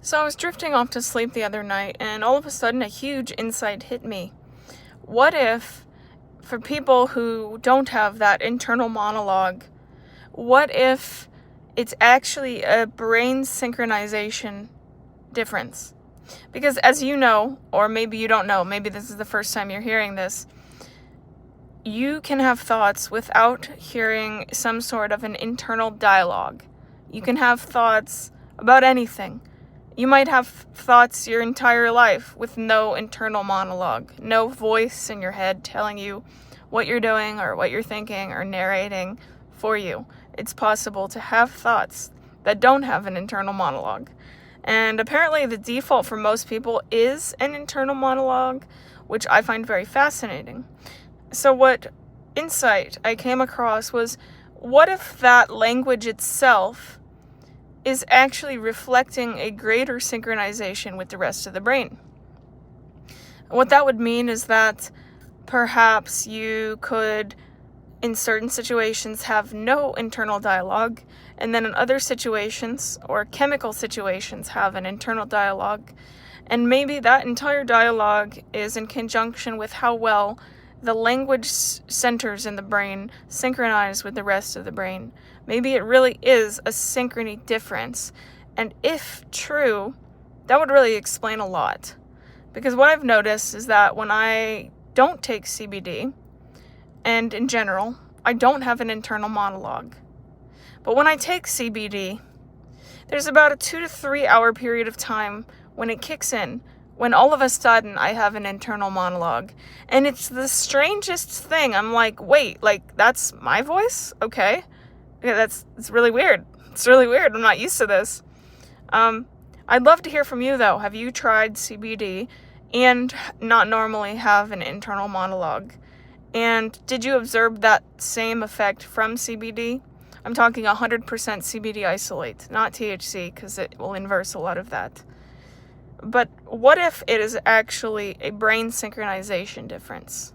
So I was drifting off to sleep the other night, and all of a sudden a huge insight hit me. What if, for people who don't have that internal monologue, what if it's actually a brain synchronization difference? Because as you know, or maybe you don't know, maybe this is the first time you're hearing this, you can have thoughts without hearing some sort of an internal dialogue. You can have thoughts about anything. You might have thoughts your entire life with no internal monologue, no voice in your head telling you what you're doing or what you're thinking or narrating for you. It's possible to have thoughts that don't have an internal monologue. And apparently the default for most people is an internal monologue, which I find very fascinating. So what insight I came across was, what if that language itself is actually reflecting a greater synchronization with the rest of the brain? What that would mean is that perhaps you could, in certain situations, have no internal dialogue, and then in other situations, or chemical situations, have an internal dialogue, and maybe that entire dialogue is in conjunction with how well the language centers in the brain synchronize with the rest of the brain. Maybe it really is a synchrony difference. And if true, that would really explain a lot. Because what I've noticed is that when I don't take CBD, and in general, I don't have an internal monologue. But when I take CBD, there's about a 2 to 3 hour period of time when it kicks in, when all of a sudden I have an internal monologue. And it's the strangest thing. I'm like, wait, that's my voice? Okay. Yeah, it's really weird. It's really weird. I'm not used to this. I'd love to hear from you, though. Have you tried CBD and not normally have an internal monologue? And did you observe that same effect from CBD? I'm talking 100% CBD isolate, not THC, because it will inverse a lot of that. But what if it is actually a brain synchronization difference?